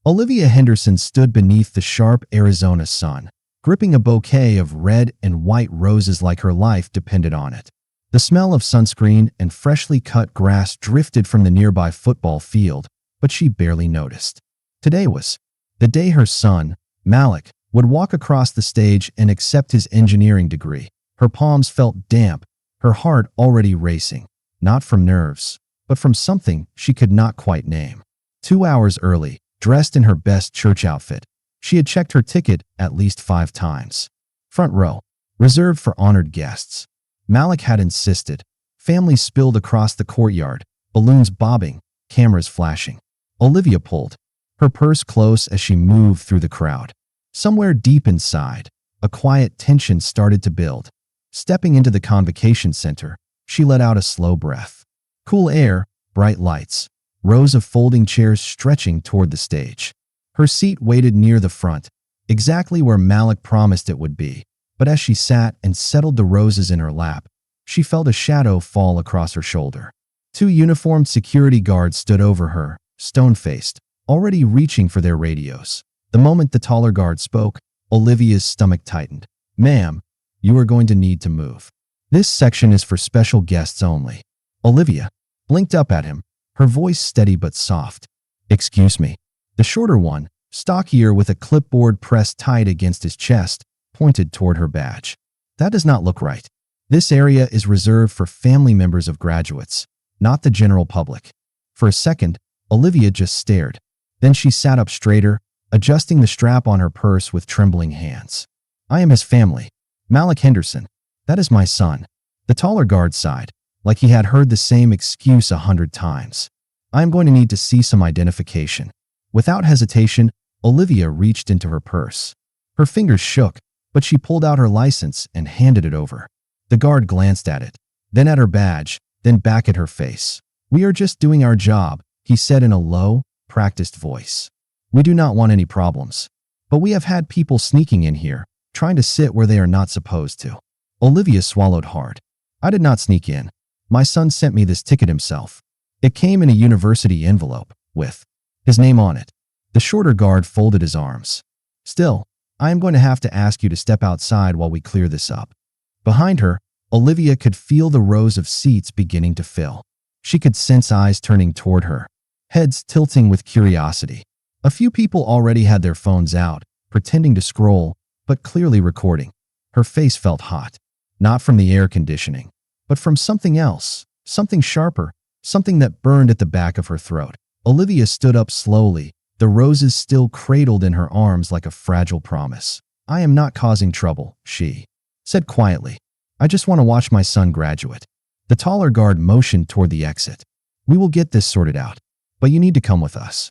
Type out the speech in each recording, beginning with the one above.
Olivia Henderson stood beneath the sharp Arizona sun, gripping a bouquet of red and white roses like her life depended on it. The smell of sunscreen and freshly cut grass drifted from the nearby football field, but she barely noticed. Today was the day her son, Malik, would walk across the stage and accept his engineering degree. Her palms felt damp, her heart already racing, not from nerves, but from something she could not quite name. 2 hours early, dressed in her best church outfit, she had checked her ticket at least 5 times. Front row, reserved for honored guests. Malik had insisted. Families spilled across the courtyard, balloons bobbing, cameras flashing. Olivia pulled her purse close as she moved through the crowd. Somewhere deep inside, a quiet tension started to build. Stepping into the convocation center, she let out a slow breath. Cool air, bright lights, rows of folding chairs stretching toward the stage. Her seat waited near the front, exactly where Malik promised it would be. But as she sat and settled the roses in her lap, she felt a shadow fall across her shoulder. 2 uniformed security guards stood over her, stone-faced, already reaching for their radios. The moment the taller guard spoke, Olivia's stomach tightened. "Ma'am, you are going to need to move. This section is for special guests only." Olivia blinked up at him, her voice steady but soft. "Excuse me." The shorter one, stockier with a clipboard pressed tight against his chest, pointed toward her badge. "That does not look right. This area is reserved for family members of graduates, not the general public." For a second, Olivia just stared. Then she sat up straighter, adjusting the strap on her purse with trembling hands. "I am his family. Malik Henderson. That is my son." The taller guard sighed, like he had heard the same excuse 100 times. "I am going to need to see some identification." Without hesitation, Olivia reached into her purse. Her fingers shook, but she pulled out her license and handed it over. The guard glanced at it, then at her badge, then back at her face. "We are just doing our job," he said in a low, practiced voice. "We do not want any problems. But we have had people sneaking in here, trying to sit where they are not supposed to." Olivia swallowed hard. "I did not sneak in. My son sent me this ticket himself. It came in a university envelope, with his name on it." The shorter guard folded his arms. "Still, I am going to have to ask you to step outside while we clear this up." Behind her, Olivia could feel the rows of seats beginning to fill. She could sense eyes turning toward her, heads tilting with curiosity. A few people already had their phones out, pretending to scroll, but clearly recording. Her face felt hot, not from the air conditioning, but from something else, something sharper, something that burned at the back of her throat. Olivia stood up slowly, the roses still cradled in her arms like a fragile promise. "I am not causing trouble," she said quietly. "I just want to watch my son graduate." The taller guard motioned toward the exit. "We will get this sorted out, but you need to come with us."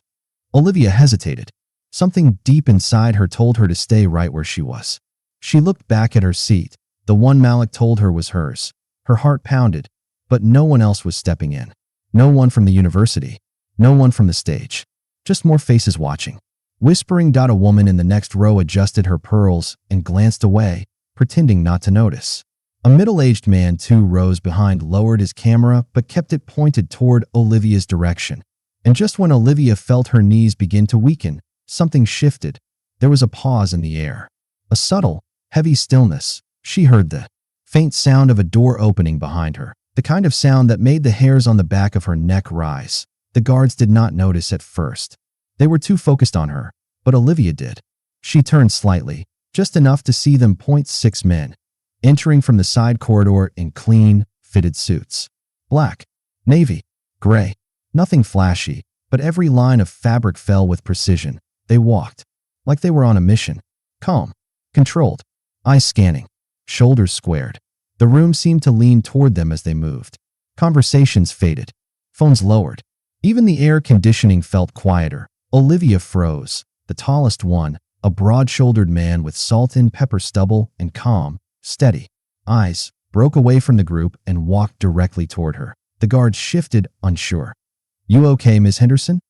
Olivia hesitated. Something deep inside her told her to stay right where she was. She looked back at her seat, the one Malik told her was hers. Her heart pounded, but no one else was stepping in. No one from the university. No one from the stage. Just more faces watching. Whispering. A woman in the next row adjusted her pearls and glanced away, pretending not to notice. A middle-aged man 2 rows behind lowered his camera but kept it pointed toward Olivia's direction. And just when Olivia felt her knees begin to weaken, something shifted. There was a pause in the air. A subtle, heavy stillness. She heard the faint sound of a door opening behind her, the kind of sound that made the hairs on the back of her neck rise. The guards did not notice at first. They were too focused on her, but Olivia did. She turned slightly, just enough to see them point 6 men, entering from the side corridor in clean, fitted suits. Black, navy, gray. Nothing flashy, but every line of fabric fell with precision. They walked like they were on a mission. Calm, controlled, eyes scanning, shoulders squared. The room seemed to lean toward them as they moved. Conversations faded. Phones lowered. Even the air conditioning felt quieter. Olivia froze. The tallest one, a broad-shouldered man with salt and pepper stubble and calm, steady eyes, broke away from the group and walked directly toward her. The guard shifted, unsure. "You okay, Ms. Henderson?"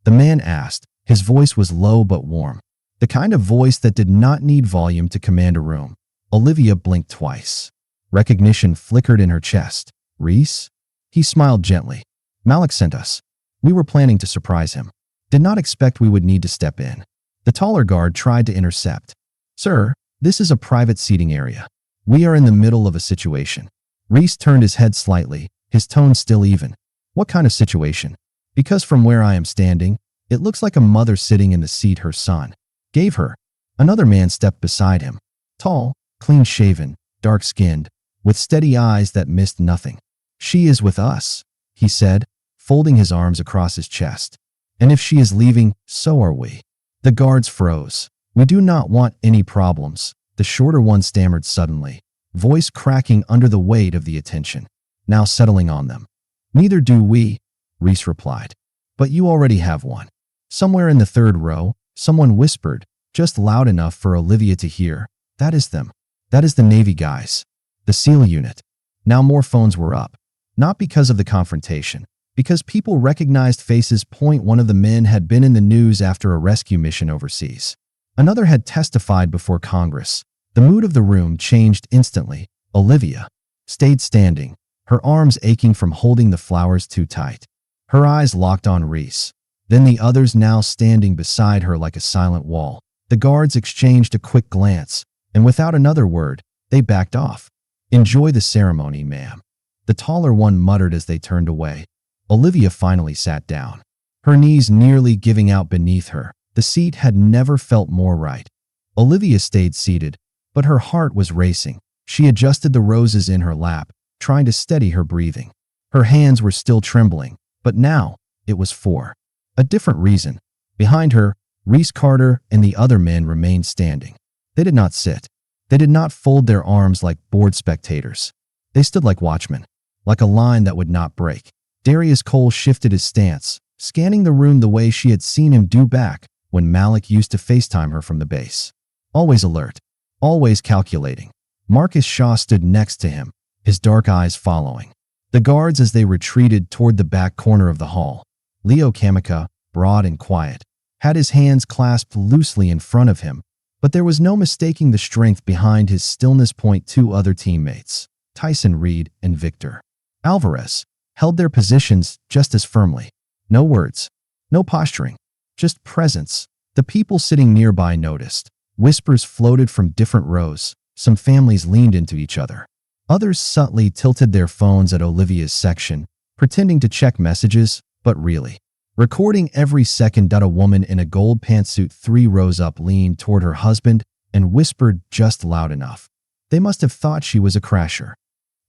the man asked. His voice was low but warm. The kind of voice that did not need volume to command a room. Olivia blinked twice. Recognition flickered in her chest. "Reese?" He smiled gently. "Malik sent us. We were planning to surprise him." Did not expect we would need to step in. The taller guard tried to intercept. Sir, this is a private seating area. We are in the middle of a situation. Reese turned his head slightly, his tone still even. What kind of situation? Because from where I am standing, it looks like a mother sitting in the seat her son gave her. Another man stepped beside him. Tall, clean-shaven, dark-skinned, with steady eyes that missed nothing. She is with us, he said, folding his arms across his chest. And if she is leaving, so are we. The guards froze. We do not want any problems, the shorter one stammered suddenly, voice cracking under the weight of the attention, now settling on them. Neither do we, Reese replied. But you already have one. Somewhere in the third row, someone whispered, just loud enough for Olivia to hear. That is them. That is the Navy guys. The SEAL unit. Now more phones were up. Not because of the confrontation, because people recognized faces. One of the men had been in the news after a rescue mission overseas. Another had testified before Congress. The mood of the room changed instantly. Olivia stayed standing, her arms aching from holding the flowers too tight. Her eyes locked on Reese. Then the others now standing beside her like a silent wall. The guards exchanged a quick glance, and without another word, they backed off. Enjoy the ceremony, ma'am, the taller one muttered as they turned away. Olivia finally sat down, her knees nearly giving out beneath her. The seat had never felt more right. Olivia stayed seated, but her heart was racing. She adjusted the roses in her lap, trying to steady her breathing. Her hands were still trembling, but now it was for a different reason. Behind her, Reese Carter and the other men remained standing. They did not sit. They did not fold their arms like bored spectators. They stood like watchmen, like a line that would not break. Darius Cole shifted his stance, scanning the room the way she had seen him do back when Malik used to FaceTime her from the base. Always alert, always calculating. Marcus Shaw stood next to him, his dark eyes following the guards as they retreated toward the back corner of the hall. Leo Kamika, broad and quiet, had his hands clasped loosely in front of him, but there was no mistaking the strength behind his stillness. Two other teammates, Tyson Reed and Victor Alvarez, held their positions just as firmly. No words, no posturing, just presence. The people sitting nearby noticed. Whispers floated from different rows. Some families leaned into each other. Others subtly tilted their phones at Olivia's section, pretending to check messages, but really recording every second. A woman in a gold pantsuit 3 rows up leaned toward her husband and whispered just loud enough. They must have thought she was a crasher.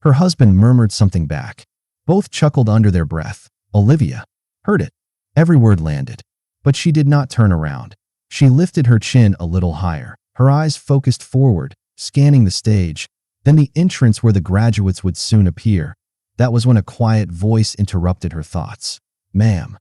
Her husband murmured something back. Both chuckled under their breath. Olivia heard it. Every word landed. But she did not turn around. She lifted her chin a little higher, her eyes focused forward, scanning the stage, then the entrance where the graduates would soon appear. That was when a quiet voice interrupted her thoughts. Ma'am.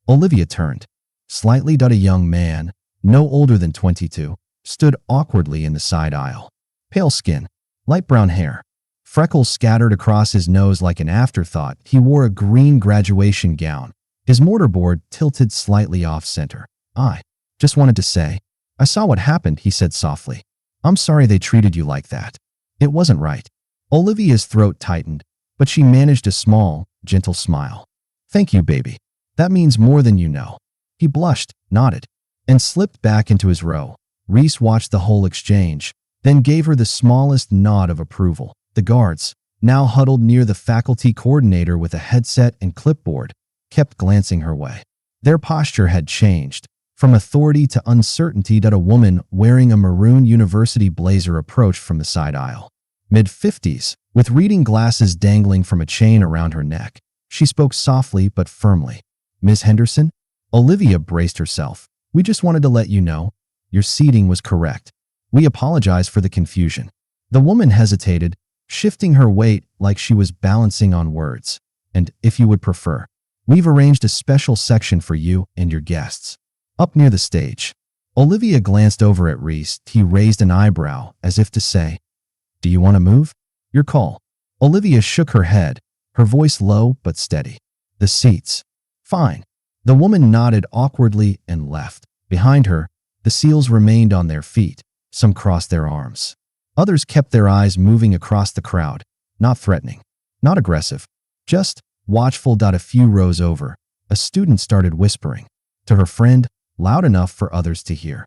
Olivia turned. Slightly. A young man, no older than 22, stood awkwardly in the side aisle. Pale skin, light brown hair, freckles scattered across his nose like an afterthought. He wore a green graduation gown, his mortarboard tilted slightly off-center. I just wanted to say, I saw what happened, he said softly. I'm sorry they treated you like that. It wasn't right. Olivia's throat tightened, but she managed a small, gentle smile. Thank you, baby. That means more than you know. He blushed, nodded, and slipped back into his row. Reese watched the whole exchange, then gave her the smallest nod of approval. The guards, now huddled near the faculty coordinator with a headset and clipboard, kept glancing her way. Their posture had changed, from authority to uncertainty. A woman wearing a maroon university blazer approached from the side aisle. Mid-50s, with reading glasses dangling from a chain around her neck. She spoke softly but firmly. Ms. Henderson? Olivia braced herself. We just wanted to let you know, your seating was correct. We apologize for the confusion. The woman hesitated, shifting her weight like she was balancing on words. And if you would prefer, we've arranged a special section for you and your guests. Up near the stage. Olivia glanced over at Reese. He raised an eyebrow as if to say, Do you want to move? Your call. Olivia shook her head, her voice low but steady. The seats. Fine. The woman nodded awkwardly and left. Behind her, the SEALs remained on their feet. Some crossed their arms. Others kept their eyes moving across the crowd, not threatening, not aggressive, just watchful. A few rows over, a student started whispering. To her friend, loud enough for others to hear.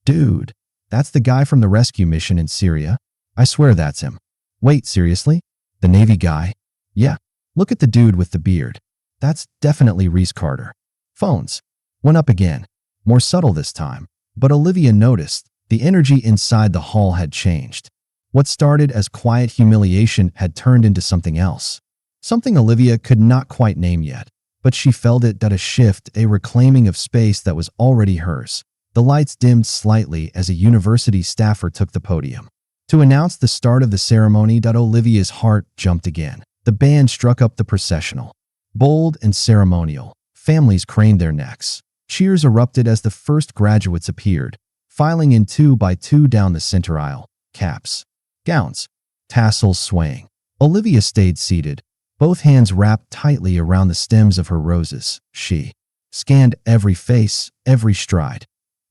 "Dude, that's the guy from the rescue mission in Syria. I swear that's him." "Wait, seriously? The Navy guy?" "Yeah, look at the dude with the beard. That's definitely Reese Carter." Phones went up again, more subtle this time, but Olivia noticed the energy inside the hall had changed. What started as quiet humiliation had turned into something else. Something Olivia could not quite name yet, but she felt it did a shift, a reclaiming of space that was already hers. The lights dimmed slightly as a university staffer took the podium. To announce the start of the ceremony, Olivia's heart jumped again. The band struck up the processional. Bold and ceremonial, families craned their necks. Cheers erupted as the first graduates appeared, filing in 2 by 2 down the center aisle. Caps, gowns, tassels swaying. Olivia stayed seated, both hands wrapped tightly around the stems of her roses. She scanned every face, every stride,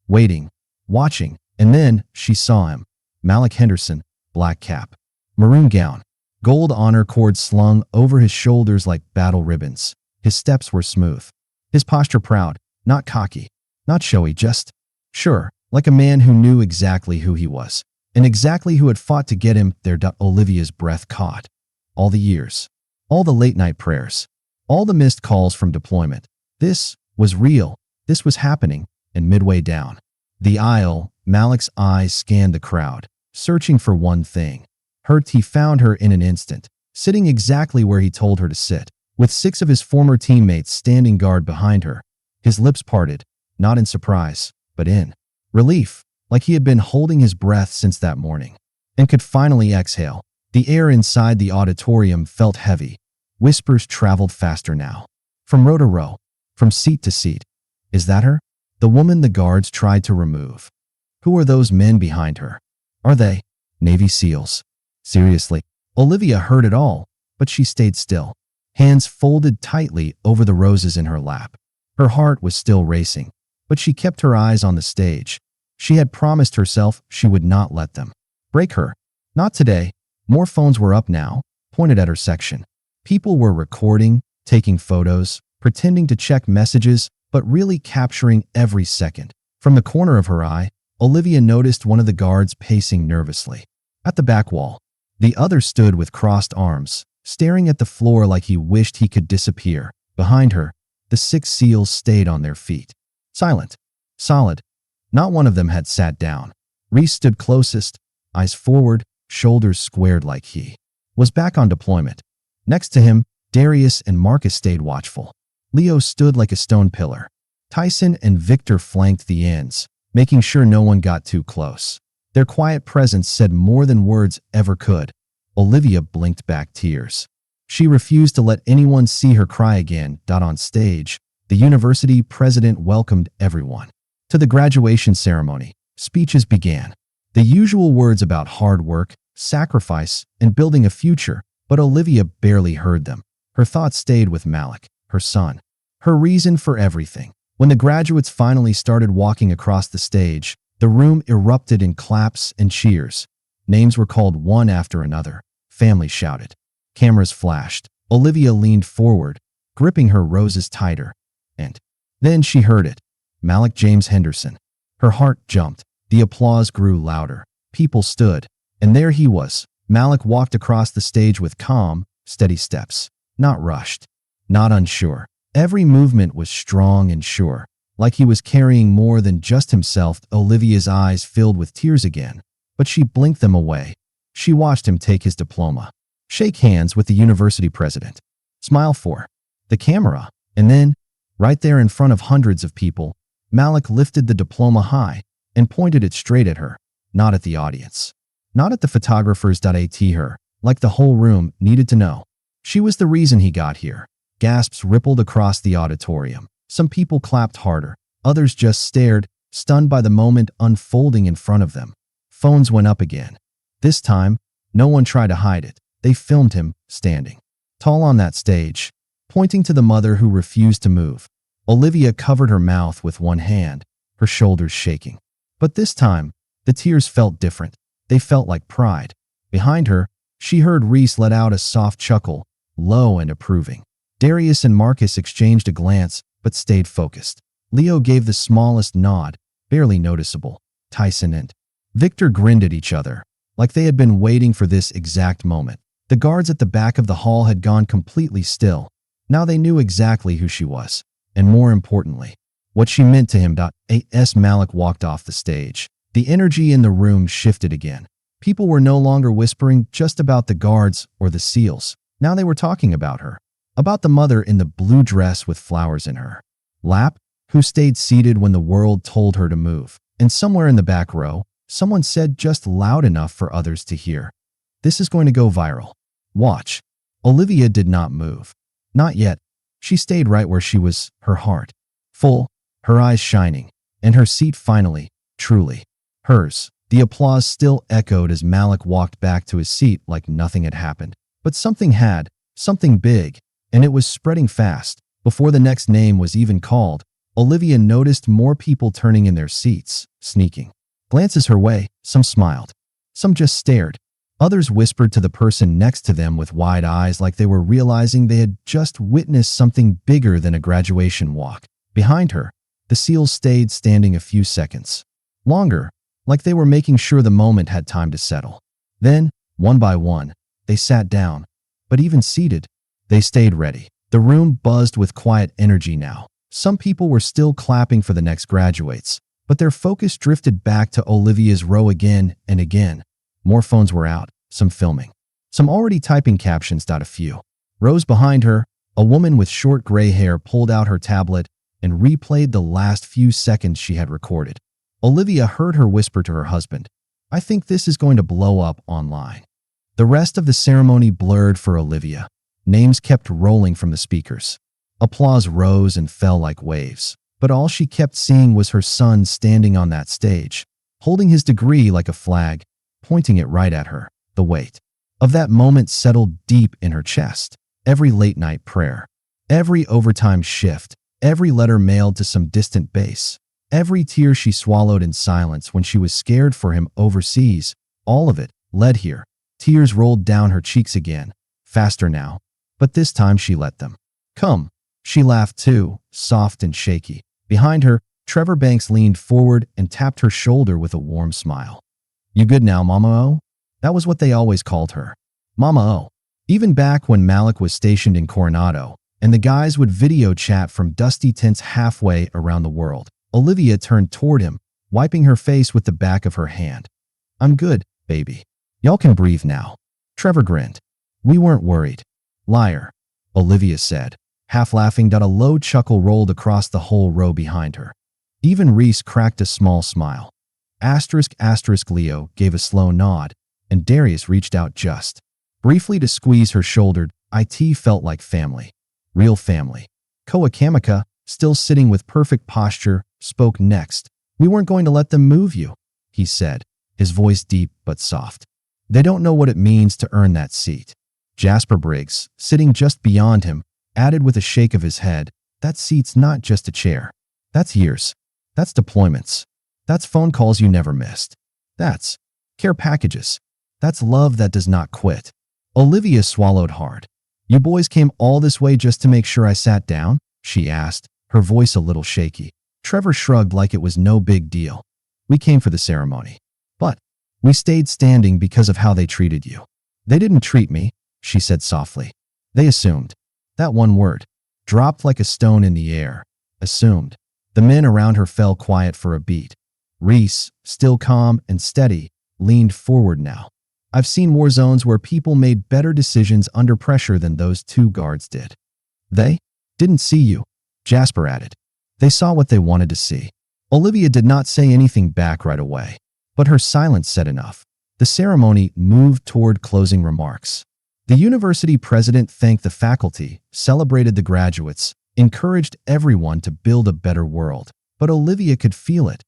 waiting, watching, and then she saw him. Malik Henderson, black cap, maroon gown, gold honor cord slung over his shoulders like battle ribbons. His steps were smooth, his posture proud, not cocky, not showy, just sure, like a man who knew exactly who he was and exactly who had fought to get him there. Olivia's breath caught. All the years, all the late-night prayers, all the missed calls from deployment. This was real. This was happening. And midway down the aisle, Malik's eyes scanned the crowd, searching for one thing. He found her in an instant, sitting exactly where he told her to sit, with 6 of his former teammates standing guard behind her. His lips parted, not in surprise, but in relief, like he had been holding his breath since that morning, and could finally exhale. The air inside the auditorium felt heavy. Whispers traveled faster now. From row to row, from seat to seat. "Is that her? The woman the guards tried to remove? Who are those men behind her? Are they Navy SEALs?" Seriously, Olivia heard it all, but she stayed still, hands folded tightly over the roses in her lap. Her heart was still racing, but she kept her eyes on the stage. She had promised herself she would not let them break her. Not today. More phones were up now, pointed at her section. People were recording, taking photos, pretending to check messages, but really capturing every second. From the corner of her eye, Olivia noticed one of the guards pacing nervously. At the back wall, the other stood with crossed arms, staring at the floor like he wished he could disappear. Behind her, the 6 SEALs stayed on their feet. Silent, solid. Not one of them had sat down. Reese stood closest, eyes forward, shoulders squared like he was back on deployment. Next to him, Darius and Marcus stayed watchful. Leo stood like a stone pillar. Tyson and Victor flanked the ends, making sure no one got too close. Their quiet presence said more than words ever could. Olivia blinked back tears. She refused to let anyone see her cry again. On stage, the university president welcomed everyone. To the graduation ceremony, speeches began. The usual words about hard work, sacrifice, and building a future, but Olivia barely heard them. Her thoughts stayed with Malik, her son, her reason for everything. When the graduates finally started walking across the stage, the room erupted in claps and cheers. Names were called one after another. Families shouted. Cameras flashed. Olivia leaned forward, gripping her roses tighter. And then she heard it. Malik James Henderson. Her heart jumped. The applause grew louder. People stood. And there he was. Malik walked across the stage with calm, steady steps. Not rushed. Not unsure. Every movement was strong and sure, like he was carrying more than just himself. Olivia's eyes filled with tears again, but she blinked them away. She watched him take his diploma, shake hands with the university president, smile for the camera, and then, right there in front of hundreds of people, Malik lifted the diploma high and pointed it straight at her, not at the audience, not at the photographers. At her, like the whole room needed to know. She was the reason he got here. Gasps rippled across the auditorium. Some people clapped harder. Others just stared, stunned by the moment unfolding in front of them. Phones went up again. This time, no one tried to hide it. They filmed him, standing tall on that stage, pointing to the mother who refused to move. Olivia covered her mouth with one hand, her shoulders shaking. But this time, the tears felt different. They felt like pride. Behind her, she heard Reese let out a soft chuckle, low and approving. Darius and Marcus exchanged a glance, but stayed focused. Leo gave the smallest nod, barely noticeable. Tyson and Victor grinned at each other, like they had been waiting for this exact moment. The guards at the back of the hall had gone completely still. Now they knew exactly who she was, and more importantly, what she meant to him. As Malik walked off the stage, the energy in the room shifted again. People were no longer whispering just about the guards or the seals. Now they were talking about her, about the mother in the blue dress with flowers in her lap, who stayed seated when the world told her to move. And somewhere in the back row, someone said just loud enough for others to hear, "This is going to go viral. Watch." Olivia did not move. Not yet. She stayed right where she was, her heart full, her eyes shining, and her seat finally, truly, hers. The applause still echoed as Malik walked back to his seat like nothing had happened. But something big, and it was spreading fast. Before the next name was even called, Olivia noticed more people turning in their seats, sneaking glances her way. Some smiled. Some just stared. Others whispered to the person next to them with wide eyes like they were realizing they had just witnessed something bigger than a graduation walk. Behind her, the seals stayed standing a few seconds longer, like they were making sure the moment had time to settle. Then, one by one, they sat down. But even seated, they stayed ready. The room buzzed with quiet energy now. Some people were still clapping for the next graduates, but their focus drifted back to Olivia's row again and again. More phones were out, some filming, some already typing captions. A few rows behind her, a woman with short gray hair pulled out her tablet and replayed the last few seconds she had recorded. Olivia heard her whisper to her husband, "I think this is going to blow up online." The rest of the ceremony blurred for Olivia. Names kept rolling from the speakers. Applause rose and fell like waves. But all she kept seeing was her son standing on that stage, holding his degree like a flag, pointing it right at her. The weight of that moment settled deep in her chest. Every late-night prayer, every overtime shift, every letter mailed to some distant base, every tear she swallowed in silence when she was scared for him overseas, all of it led here. Tears rolled down her cheeks again, faster now, but this time she let them come. She laughed too, soft and shaky. Behind her, Trevor Banks leaned forward and tapped her shoulder with a warm smile. "You good now, Mama O?" That was what they always called her, Mama O. Even back when Malik was stationed in Coronado, and the guys would video chat from dusty tents halfway around the world, Olivia turned toward him, wiping her face with the back of her hand. "I'm good, baby. Y'all can breathe now." Trevor grinned. "We weren't worried." "Liar," Olivia said, half laughing. A low chuckle rolled across the whole row behind her. Even Reese cracked a small smile. Leo gave a slow nod, and Darius reached out just briefly to squeeze her shoulder. It felt like family. Real family. Koa Kamika, still sitting with perfect posture, spoke next. "We weren't going to let them move you," he said, his voice deep but soft. "They don't know what it means to earn that seat." Jasper Briggs, sitting just beyond him, added with a shake of his head, "That seat's not just a chair. That's years. That's deployments. That's phone calls you never missed. That's care packages. That's love that does not quit." Olivia swallowed hard. "You boys came all this way just to make sure I sat down?" she asked, her voice a little shaky. Trevor shrugged like it was no big deal. "We came for the ceremony. But we stayed standing because of how they treated you." "They didn't treat me," she said softly. "They assumed." That one word dropped like a stone in the air. Assumed. The men around her fell quiet for a beat. Reese, still calm and steady, leaned forward now. "I've seen war zones where people made better decisions under pressure than those two guards did." "They didn't see you," Jasper added. "They saw what they wanted to see." Olivia did not say anything back right away, but her silence said enough. The ceremony moved toward closing remarks. The university president thanked the faculty, celebrated the graduates, encouraged everyone to build a better world. But Olivia could feel it.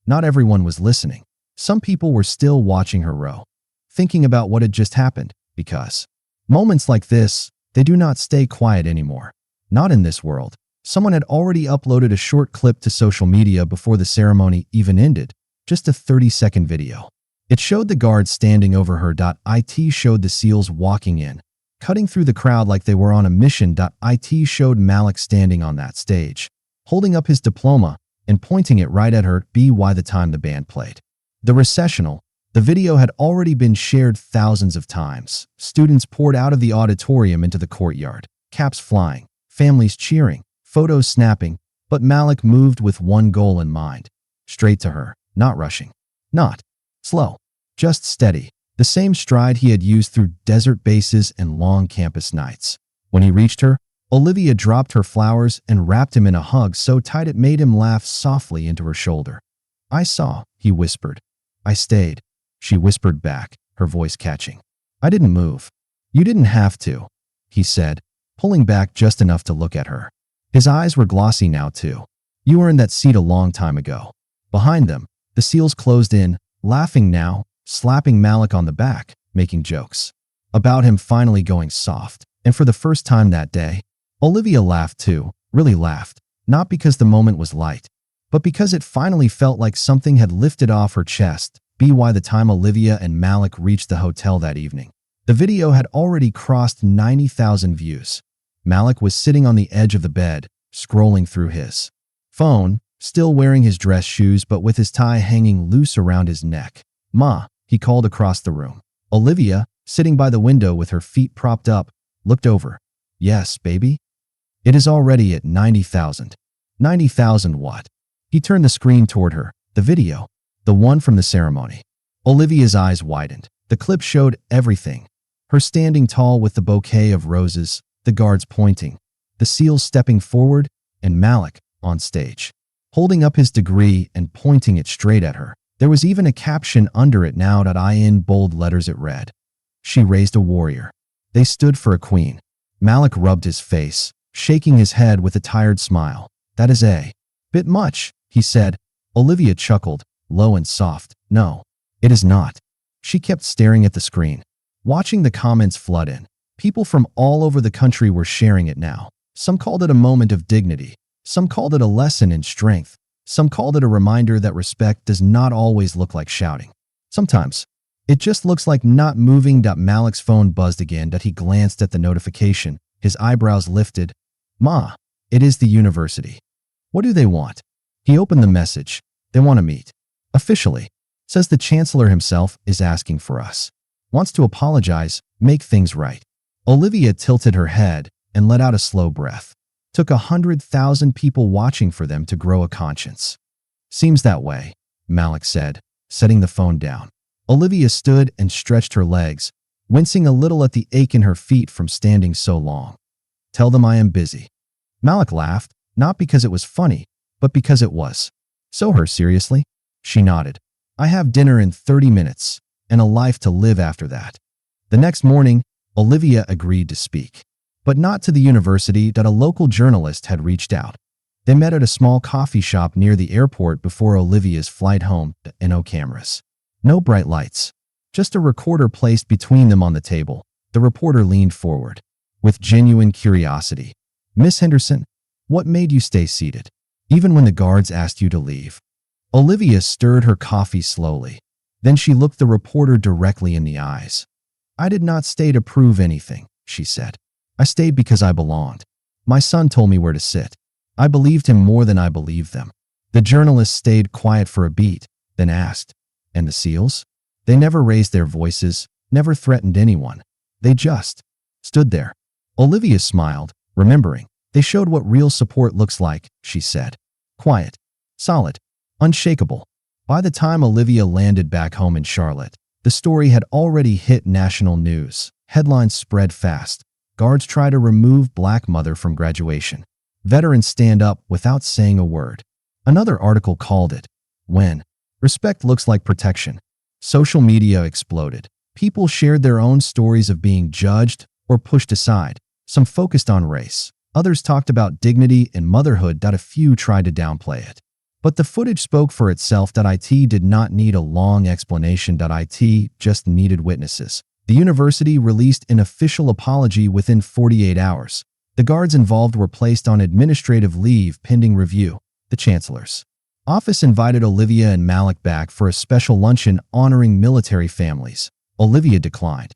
Not everyone was listening. Some people were still watching her row, thinking about what had just happened, because moments like this, they do not stay quiet anymore. Not in this world. Someone had already uploaded a short clip to social media before the ceremony even ended, just a 30-second video. It showed the guards standing over her. It showed the SEALs walking in, cutting through the crowd like they were on a mission. It showed Malik standing on that stage, holding up his diploma and pointing it right at her by the time the band played. The recessional. The video had already been shared thousands of times. Students poured out of the auditorium into the courtyard, caps flying, families cheering, photos snapping, but Malik moved with one goal in mind. Straight to her, not rushing, not slow, just steady, the same stride he had used through desert bases and long campus nights. When he reached her, Olivia dropped her flowers and wrapped him in a hug so tight it made him laugh softly into her shoulder. "I saw," he whispered. "I stayed," she whispered back, her voice catching. "I didn't move." "You didn't have to," he said, pulling back just enough to look at her. His eyes were glossy now too. "You were in that seat a long time ago." Behind them, the SEALs closed in, laughing now, slapping Malik on the back, making jokes about him finally going soft. And for the first time that day, Olivia laughed too, really laughed, not because the moment was light, but because it finally felt like something had lifted off her chest. By the time Olivia and Malik reached the hotel that evening, the video had already crossed 90,000 views. Malik was sitting on the edge of the bed, scrolling through his phone, still wearing his dress shoes but with his tie hanging loose around his neck. "Ma," he called across the room. Olivia, sitting by the window with her feet propped up, looked over. "Yes, baby?" "It is already at 90,000. 90,000 what?" He turned the screen toward her. "The video. The one from the ceremony." Olivia's eyes widened. The clip showed everything. Her standing tall with the bouquet of roses, the guards pointing, the SEALs stepping forward, and Malik, on stage, holding up his degree and pointing it straight at her. There was even a caption under it now that in bold letters it read, "She raised a warrior. They stood for a queen." Malik rubbed his face, shaking his head with a tired smile. "That is a bit much," he said. Olivia chuckled, low and soft. "No, it is not." She kept staring at the screen, watching the comments flood in. People from all over the country were sharing it now. Some called it a moment of dignity. Some called it a lesson in strength. Some called it a reminder that respect does not always look like shouting. Sometimes, it just looks like not moving. Malik's phone buzzed again. He glanced at the notification, his eyebrows lifted. "Ma, it is the university. What do they want?" He opened the message. "They want to meet. Officially. Says the chancellor himself is asking for us. Wants to apologize, make things right." Olivia tilted her head and let out a slow breath. Took 100,000 people watching for them to grow a conscience. "Seems that way," Malik said, setting the phone down. Olivia stood and stretched her legs, wincing a little at the ache in her feet from standing so long. "Tell them I am busy." Malik laughed, not because it was funny, but because it was. "So her seriously?" She nodded. "I have dinner in 30 minutes, and a life to live after that." The next morning, Olivia agreed to speak, but not to the university. A local journalist had reached out. They met at a small coffee shop near the airport before Olivia's flight home. No cameras. No bright lights. Just a recorder placed between them on the table. The reporter leaned forward, with genuine curiosity. "Miss Henderson, what made you stay seated, even when the guards asked you to leave?" Olivia stirred her coffee slowly. Then she looked the reporter directly in the eyes. "I did not stay to prove anything," she said. "I stayed because I belonged. My son told me where to sit. I believed him more than I believed them." The journalist stayed quiet for a beat, then asked, "And the SEALs?" "They never raised their voices, never threatened anyone. They just stood there." Olivia smiled, remembering. "They showed what real support looks like," she said. "Quiet, solid, unshakable." By the time Olivia landed back home in Charlotte, the story had already hit national news. Headlines spread fast. Guards try to remove Black mother from graduation. Veterans stand up without saying a word. Another article called it, "When respect looks like protection." Social media exploded. People shared their own stories of being judged or pushed aside. Some focused on race. Others talked about dignity and motherhood. A few tried to downplay it. But the footage spoke for itself. It did not need a long explanation. It just needed witnesses. The university released an official apology within 48 hours. The guards involved were placed on administrative leave pending review. The chancellor's office invited Olivia and Malik back for a special luncheon honoring military families. Olivia declined.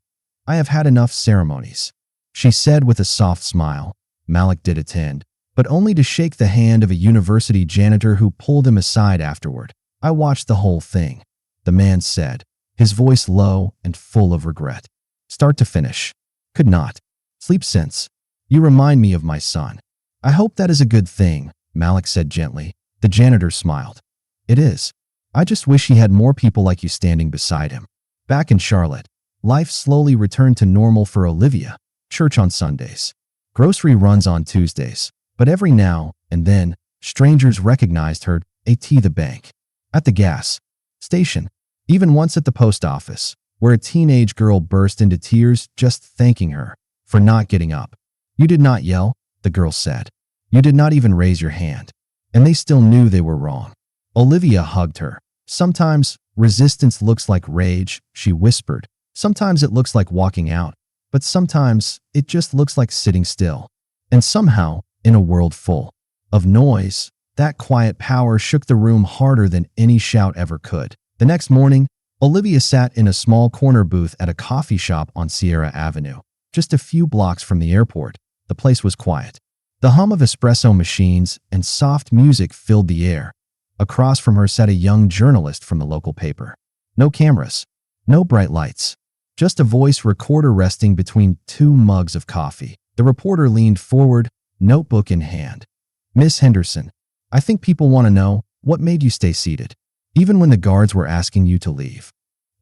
"I have had enough ceremonies," she said with a soft smile. Malik did attend, but only to shake the hand of a university janitor who pulled him aside afterward. "I watched the whole thing," the man said, his voice low and full of regret. "Start to finish. Could not sleep since. You remind me of my son." "I hope that is a good thing," Malik said gently. The janitor smiled. "It is. I just wish he had more people like you standing beside him." Back in Charlotte, life slowly returned to normal for Olivia. Church on Sundays, grocery runs on Tuesdays, but every now and then, strangers recognized her at the bank, at the gas station, even once at the post office, where a teenage girl burst into tears just thanking her for not getting up. "You did not yell," the girl said. "You did not even raise your hand." And they still knew they were wrong. Olivia hugged her. "Sometimes resistance looks like rage," she whispered. "Sometimes it looks like walking out, but sometimes it just looks like sitting still." And somehow, in a world full of noise, that quiet power shook the room harder than any shout ever could. The next morning, Olivia sat in a small corner booth at a coffee shop on Sierra Avenue, just a few blocks from the airport. The place was quiet. The hum of espresso machines and soft music filled the air. Across from her sat a young journalist from the local paper. No cameras, no bright lights, just a voice recorder resting between two mugs of coffee. The reporter leaned forward, notebook in hand. "Miss Henderson, I think people want to know what made you stay seated, even when the guards were asking you to leave."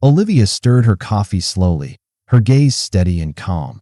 Olivia stirred her coffee slowly, her gaze steady and calm.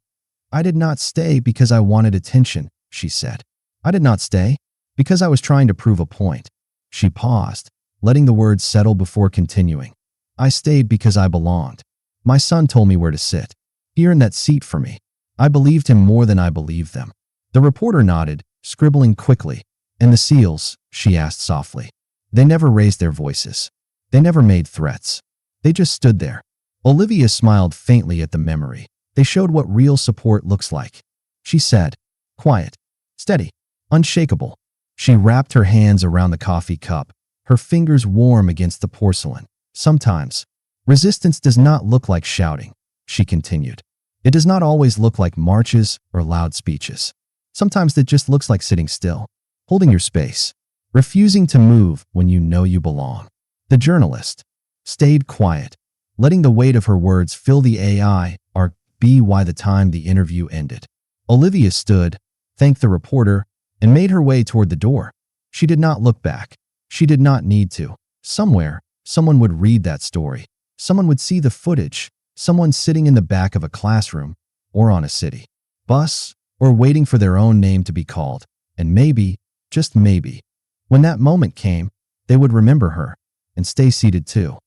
"I did not stay because I wanted attention," she said. "I did not stay because I was trying to prove a point." She paused, letting the words settle before continuing. "I stayed because I belonged. My son told me where to sit, here in that seat for me. I believed him more than I believed them." The reporter nodded, scribbling quickly. "And the SEALs?" she asked softly. "They never raised their voices. They never made threats. They just stood there." Olivia smiled faintly at the memory. "They showed what real support looks like," she said. "Quiet, steady, unshakable." She wrapped her hands around the coffee cup, her fingers warm against the porcelain. "Sometimes, resistance does not look like shouting," she continued. "It does not always look like marches or loud speeches. Sometimes it just looks like sitting still, holding your space, refusing to move when you know you belong." The journalist stayed quiet, letting the weight of her words fill the air by the time the interview ended. Olivia stood, thanked the reporter, and made her way toward the door. She did not look back. She did not need to. Somewhere, someone would read that story. Someone would see the footage. Someone sitting in the back of a classroom, or on a city bus, or waiting for their own name to be called. And maybe, just maybe, when that moment came, they would remember her and stay seated too.